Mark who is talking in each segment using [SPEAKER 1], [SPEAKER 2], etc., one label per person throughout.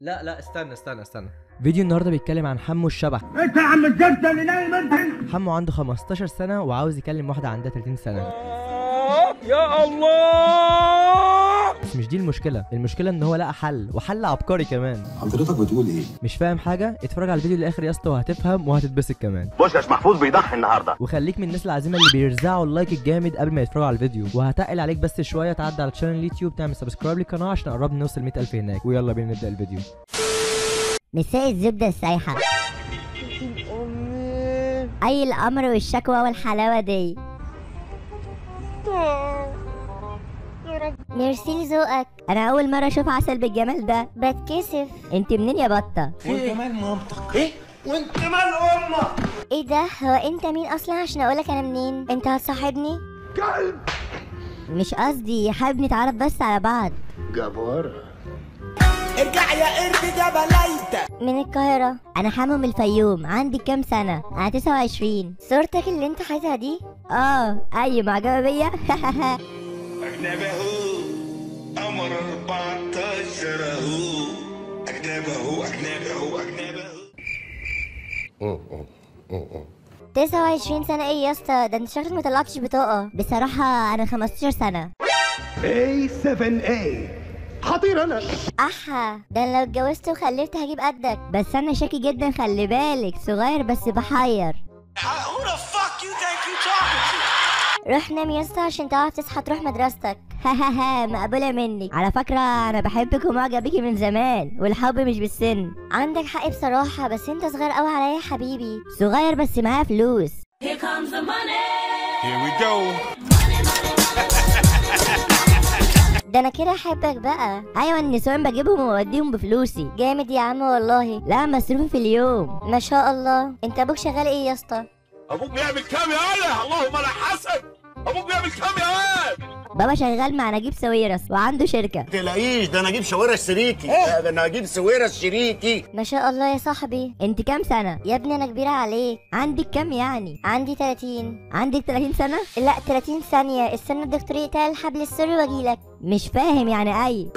[SPEAKER 1] لا لا، استنى. فيديو النهارده بيتكلم عن حمو الشبح.
[SPEAKER 2] انت يا عم الجبده اللي نايم انت.
[SPEAKER 1] حمو عنده 15 سنه وعاوز يكلم واحده عندها 30 سنه.
[SPEAKER 2] يا الله.
[SPEAKER 1] بس مش دي المشكله ان هو لقى حل، وحل عبقري كمان.
[SPEAKER 3] حضرتك بتقول ايه؟
[SPEAKER 1] مش فاهم حاجه؟ اتفرج على الفيديو للاخر يا اسطى وهتفهم وهتتبسط كمان.
[SPEAKER 4] بوشش محفوظ بيضحي النهارده.
[SPEAKER 1] وخليك من الناس العزيمه اللي بيرزعوا اللايك الجامد قبل ما يتفرجوا على الفيديو، وهتقل عليك بس شويه تعدي على تشانل اليوتيوب تعمل سبسكرايب للقناه عشان قربنا نوصل 100,000 هناك. ويلا بينا نبدا الفيديو.
[SPEAKER 5] مساء الزبدة السايحة. أي الأمر والشكوى والحلاوة دي. ميرسي لذوقك. أنا أول مرة أشوف عسل بالجمال ده، بتكسف. أنت منين يا بطة؟
[SPEAKER 2] وانت مال مامتك؟ ايه؟ وانت مال امك؟
[SPEAKER 5] إيه ده؟ هو أنت مين أصلا عشان أقولك أنا منين؟ أنت هتصاحبني؟
[SPEAKER 2] كلب.
[SPEAKER 5] مش قصدي، حابب نتعرف بس على بعض.
[SPEAKER 2] جبارة. ارجع يا قرد جبليتك.
[SPEAKER 5] من القاهرة. أنا حمو من الفيوم. عندي كام سنة؟ أنا 29. صورتك اللي أنت حاططها دي؟ أيوة، معجبة بيا؟
[SPEAKER 6] أجنبي هو قمر 14 هو أجنبي هو
[SPEAKER 5] 29 سنة ايه يا اسطى؟ ده انت شكلك مطلعتش بطاقة. بصراحة أنا 15 سنة.
[SPEAKER 2] A7A خطير أنا.
[SPEAKER 5] ده أنا لو اتجوزت وخلفت هجيب قدك. بس أنا شاكي جدا، خلي بالك، صغير بس بحير.
[SPEAKER 6] Who the fuck you think you talking to؟
[SPEAKER 5] روح نام يا اسطى عشان تعرف تصحى تروح مدرستك. مقبولة منك. على فكرة أنا بحبك ومعجب بيكي من زمان، والحب مش بالسن. عندك حق بصراحة، بس أنت صغير أوي عليا يا حبيبي. صغير بس معايا فلوس.
[SPEAKER 7] Here comes the money.
[SPEAKER 6] Here we go.
[SPEAKER 5] ده أنا كده أحبك بقى. أيوة، النسوان بجيبهم وأوديهم بفلوسي. جامد يا عم والله. لا، مصروفي في اليوم. ما شاء الله. أنت أبوك شغال إيه يا اسطى؟
[SPEAKER 6] أبوك بيعمل كام يا ولا؟ اللهم لا حسن. أبوك بيعمل كام يا واد؟
[SPEAKER 5] بابا شغال مع نجيب ساويرس وعنده شركة.
[SPEAKER 4] تلاقيش ده انا اجيب سويرس شريكي. ده انا اجيب سويرس شريكي.
[SPEAKER 5] ما شاء الله يا صاحبي. انت كام سنة؟ يا ابني انا كبيرة عليك. عندك كام يعني؟ عندي 30. عندك 30 سنة؟ لا 30 ثانية. استنى الدكتور يقطع الحبل السري واجيلك. مش فاهم يعني اي.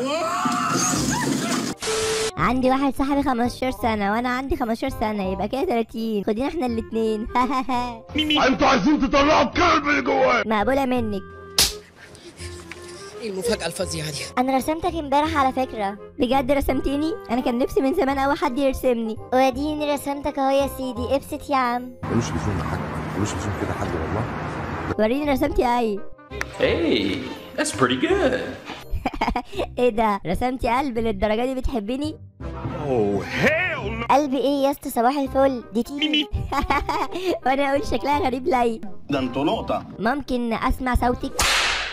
[SPEAKER 5] عندي واحد صاحبي 15 سنة وانا عندي 15 سنة، يبقى كده 30. خدينا احنا الاتنين.
[SPEAKER 2] انتوا عايزين تطلعوا الكلب اللي جواك.
[SPEAKER 5] مقبولة منك.
[SPEAKER 7] ايه المفاجأة الفظيعة دي؟
[SPEAKER 5] انا رسمتك امبارح على فكرة. بجد رسمتيني؟ انا كان نفسي من زمان اوي حد يرسمني. واديني رسمتك اهو يا سيدي. ابسط يا عم.
[SPEAKER 3] مش لزوم يا حاج، مش لزوم كده حاج والله.
[SPEAKER 5] وريني رسمتي ايه.
[SPEAKER 8] Hey, that's pretty good.
[SPEAKER 5] ايه ده؟ رسمتي قلب للدرجة دي؟ بتحبيني؟
[SPEAKER 6] Oh hell no.
[SPEAKER 5] قلب ايه يا اسطى؟ صباح الفل. دي تيجي. وانا اقول شكلها غريب ليه؟
[SPEAKER 4] ده انتوا نقطة.
[SPEAKER 5] ممكن اسمع صوتك؟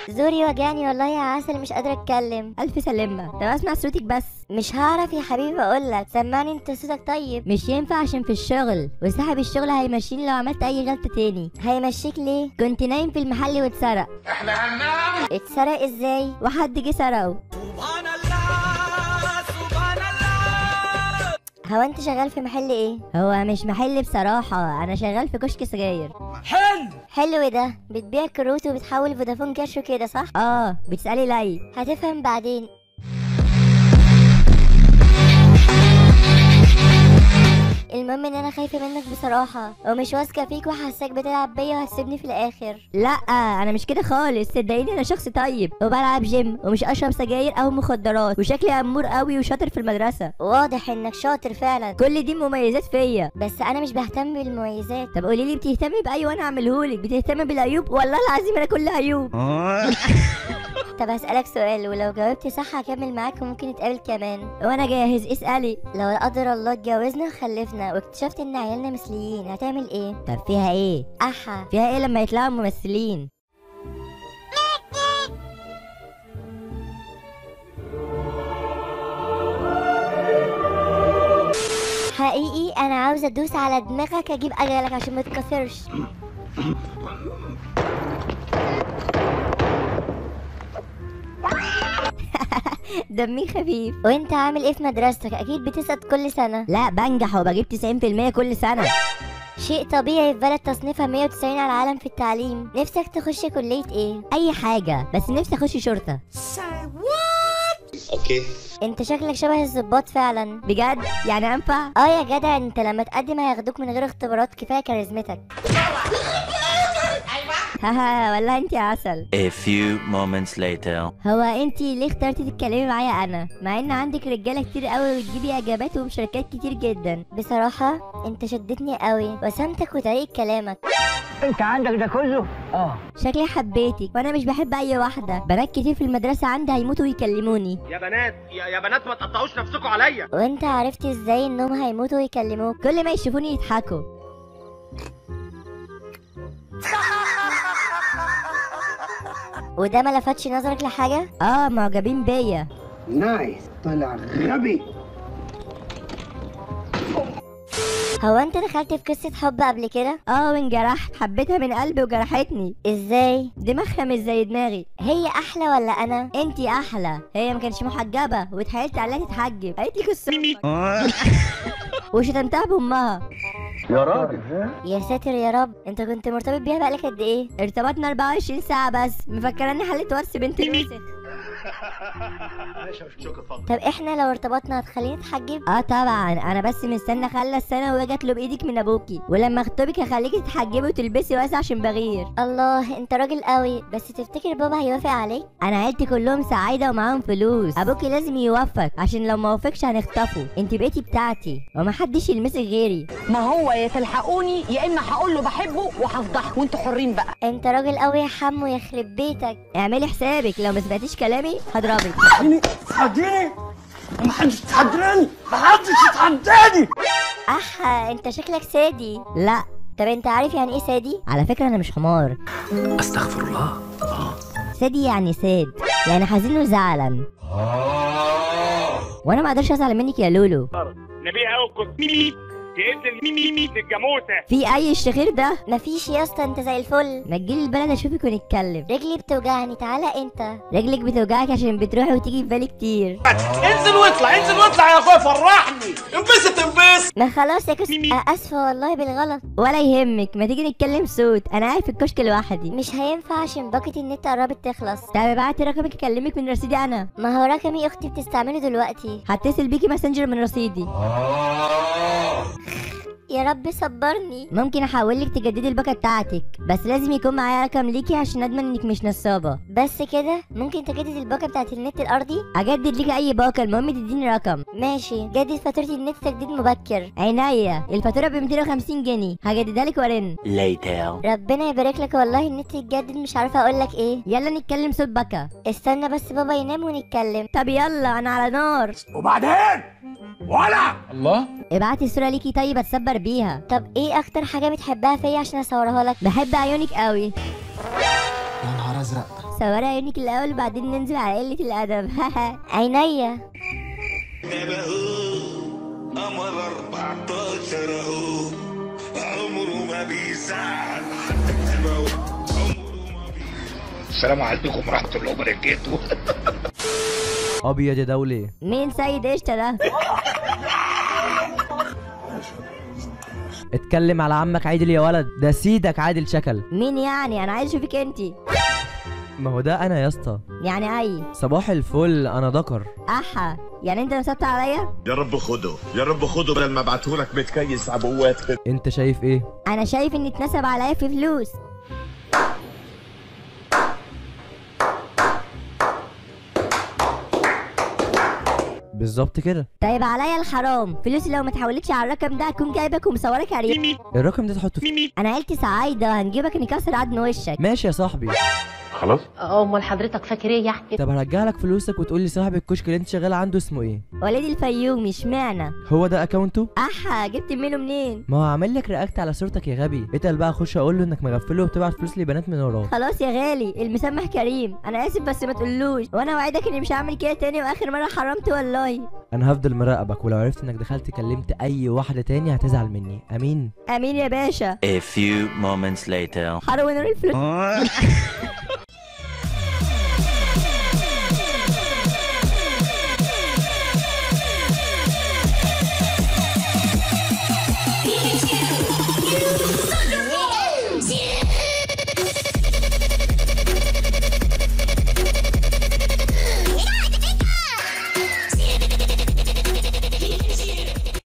[SPEAKER 5] زوري وجعني والله يا عسل، مش قادرة اتكلم. الف سلامة. طب اسمع صوتك بس. مش هعرف يا حبيبي اقولك. سمعني انت صوتك طيب. مش ينفع عشان في الشغل، وصاحب الشغل هيمشيني لو عملت اي غلطة تاني. هيمشيك ليه؟ كنت نايم في المحل واتسرق.
[SPEAKER 6] احنا هننام.
[SPEAKER 5] اتسرق ازاي؟ وحد جه سرقه.
[SPEAKER 6] سبحان الله سبحان الله.
[SPEAKER 5] هو انت شغال في محل ايه؟ هو مش محل بصراحة، انا شغال في كشك سجاير. حلو ده. بتبيع كروت وبتحول فودافون كاش وكده صح؟ بتسألي ليه؟ هتفهم بعدين. المهم ان انا خايفه منك بصراحه، ومش واثقه فيك وحاساك بتلعب بيا وهتسيبني في الاخر. لا انا مش كده خالص، صدقيني انا شخص طيب وبلعب جيم ومش اشرب سجاير او مخدرات، وشكلي امور قوي وشاطر في المدرسه. واضح انك شاطر فعلا. كل دي مميزات فيا، بس انا مش بهتم بالمميزات. طب قولي لي، بتهتمي باي وانا اعملهولك؟ بتهتمي بالعيوب؟ والله العظيم انا كل عيوب. طب هسألك سؤال، ولو جاوبتي صح هكمل معاك وممكن نتقابل كمان. وانا جاهز، اسألي. لو لا قدر الله اتجوزنا وخلفنا واكتشفت ان عيالنا مثليين هتعمل ايه؟ طب فيها ايه؟ فيها ايه لما يطلعوا ممثلين؟ حقيقي انا عاوزه ادوس على دماغك اجيب اجلك عشان ما تتكسرش. دمي خفيف. وانت عامل ايه في مدرستك؟ اكيد بتسقط كل سنه. لا بنجح وبجيب 90% كل سنه. شيء طبيعي في بلد تصنيفها 190 على العالم في التعليم. نفسك تخش كليه ايه؟ اي حاجه، بس نفسي اخش شرطه.
[SPEAKER 4] اوكي.
[SPEAKER 5] انت شكلك شبه الظباط فعلا. بجد؟ يعني انفع؟ يا جدع، انت لما تقدم هياخدوك من غير اختبارات، كفايه كاريزمتك. هاها والله انت عسل.
[SPEAKER 9] A few moments later.
[SPEAKER 5] هو انت ليه اخترتي تتكلمي معايا انا مع ان عندك رجاله كتير قوي وتجيبي اجابات ومشاركات كتير جدا؟ بصراحه انت شدتني قوي، وسامتك وطريقه كلامك.
[SPEAKER 10] انت عندك ده كله؟
[SPEAKER 5] شكلي حبيتك، وانا مش بحب اي واحده. بنات كتير في المدرسه عندي هيموتوا ويكلموني.
[SPEAKER 4] يا بنات ما تقطعوش نفسكم عليا.
[SPEAKER 5] وانت عرفتي ازاي انهم هيموتوا ويكلموك؟ كل ما يشوفوني يضحكوا. وده ما لفتش نظرك لحاجه؟ معجبين بيا.
[SPEAKER 10] نايس، طلع غبي.
[SPEAKER 5] هو انت دخلت في قصه حب قبل كده؟ وانجرحت، حبيتها من قلبي وجرحتني. ازاي؟ دماغها مش زي دماغي. هي احلى ولا انا؟ انتي احلى. هي ما كانتش محجبه واتحايلت عليها تتحجب، قالت لي قصه وشتمتها بامها.
[SPEAKER 10] يا راجل.
[SPEAKER 5] يا ساتر يا رب، انت كنت مرتبط بيها بقالك قد ايه؟ ارتبطنا 24 ساعه بس. مفكراني حلت ورث بنت يوسف. طب احنا لو ارتبطنا هتخليني اتحجب؟ طبعا، انا بس مستنى اخلص سنه واجي اطلب ايدك من ابوكي، ولما اخطبك هخليكي تتحجبي وتلبسي واسع عشان بغير. الله، انت راجل قوي. بس تفتكر بابا هيوافق عليك؟ انا عيلتي كلهم سعيده ومعاهم فلوس. ابوكي لازم يوافق، عشان لو ما وافقش هنخطفه. انت بقيتي بتاعتي ومحدش يلمسك غيري.
[SPEAKER 10] ما هو يا تلحقوني يا اما هقول له بحبه وهفضحه وانتوا حرين بقى.
[SPEAKER 5] انت راجل قوي يا حمو، يخرب بيتك. اعملي حسابك لو ما سمعتيش كلامي هضربك.
[SPEAKER 10] تحديني؟ محدش يتحداني، محدش يتحداني.
[SPEAKER 5] انت شكلك سادي. لا. طب انت عارف يعني ايه سادي؟ على فكره انا مش حمار.
[SPEAKER 9] استغفر الله.
[SPEAKER 5] سادي يعني ساد، يعني حزين وزعلان. وانا ما اقدرش ازعل منك يا لولو.
[SPEAKER 6] نبيه قوي كنت تقتل الجاموسه.
[SPEAKER 5] في اي الشخير ده؟ مفيش يا اسطى، انت زي الفل. ما تجيلي البلد اشوفك ونتكلم. رجلي بتوجعني، تعالى انت. رجلك بتوجعك عشان بتروحي وتيجي في بالي كتير.
[SPEAKER 6] انزل واطلع انزل واطلع يا اخويا، فرحني. انبسط.
[SPEAKER 5] ما خلاص يا كس. اسفه والله بالغلط. ولا يهمك، ما تيجي نتكلم صوت. انا قاعد في الكشك لوحدي. مش هينفع عشان باقة النت قربت تخلص. طب ابعتي رقمك اكلمك من رصيدي انا. ما هو رقمي اختي بتستعمله دلوقتي. هتصل بيكي ماسنجر من رصيدي. يا رب صبرني. ممكن احولك تجددي الباقه بتاعتك، بس لازم يكون معايا رقم ليكي عشان اضمن انك مش نصابه. بس كده؟ ممكن تجدد الباقه بتاعت النت الارضي؟ اجدد ليكي اي باقه، المهم تديني رقم. ماشي، جدد فاتوره النت تجديد مبكر. عينيا، الفاتوره ب 250 جنيه، هجددها لك وارن.
[SPEAKER 9] Later.
[SPEAKER 5] ربنا يبارك لك والله، النت يتجدد. مش عارفه اقول لك ايه. يلا نتكلم صوت بكا. استنى بس بابا ينام ونتكلم. طب يلا، انا على نار.
[SPEAKER 6] وبعدين ولا الله.
[SPEAKER 5] ابعتي صوره ليكي طيب اتصبر بيها. طب ايه اكتر حاجه بتحبها فيا عشان اصورها لك؟ بحب عيونك قوي.
[SPEAKER 3] يا نهار ازرق.
[SPEAKER 5] صوري عيونك الاول وبعدين ننزل على قله الادب. عينيا.
[SPEAKER 2] قمر 14 اهو، عمره ما بيزعل. السلام عليكم ورحمه الله وبركاته.
[SPEAKER 1] ابيض يا دولي.
[SPEAKER 5] مين سيد قشطه ده؟
[SPEAKER 1] اتكلم على عمك عادل يا ولد، ده سيدك عادل شكل.
[SPEAKER 5] مين يعني؟ انا عايز اشوفك انتي.
[SPEAKER 1] ما هو ده انا يا اسطى.
[SPEAKER 5] يعني اي
[SPEAKER 1] صباح الفل، انا ذكر.
[SPEAKER 5] يعني انت نصبت عليا؟
[SPEAKER 2] يا رب خده يا رب خده، بدل ما ابعتهولك متكيس عبوات كده.
[SPEAKER 1] انت شايف ايه؟
[SPEAKER 5] انا شايف ان اتنسب عليا في فلوس.
[SPEAKER 1] بالظبط كده.
[SPEAKER 5] طيب عليا الحرام، فلوسي لو ما تحولتش على الرقم ده هكون جايبك ومصورك عليه.
[SPEAKER 1] الرقم ده تحطه في
[SPEAKER 5] انا عيلتي سعايده، هنجيبك نكسر عدن وشك.
[SPEAKER 1] ماشي يا صاحبي.
[SPEAKER 2] خلاص.
[SPEAKER 7] امال حضرتك فاكر ايه يعني؟
[SPEAKER 1] طب هرجع لك فلوسك وتقول لي صاحب الكشك اللي انت شغال عنده اسمه ايه؟
[SPEAKER 5] وليد الفيومي. اشمعنى؟
[SPEAKER 1] هو ده اكونته؟
[SPEAKER 5] جبت منه منين؟
[SPEAKER 1] ما هو عامل لك رياكت على صورتك يا غبي. اتقل بقى، اخش اقول له انك مغفله وبتبعت فلوس لبنات من وراه.
[SPEAKER 5] خلاص يا غالي، المسامح كريم. انا اسف بس ما تقولوش، وانا اوعدك اني مش هعمل كده تاني، واخر مره حرمت والله.
[SPEAKER 1] انا هفضل مراقبك، ولو عرفت انك دخلت كلمت اي واحده تاني هتزعل مني. امين.
[SPEAKER 5] امين يا باشا.
[SPEAKER 9] A few moments later.
[SPEAKER 5] حرق ونور الفلوس.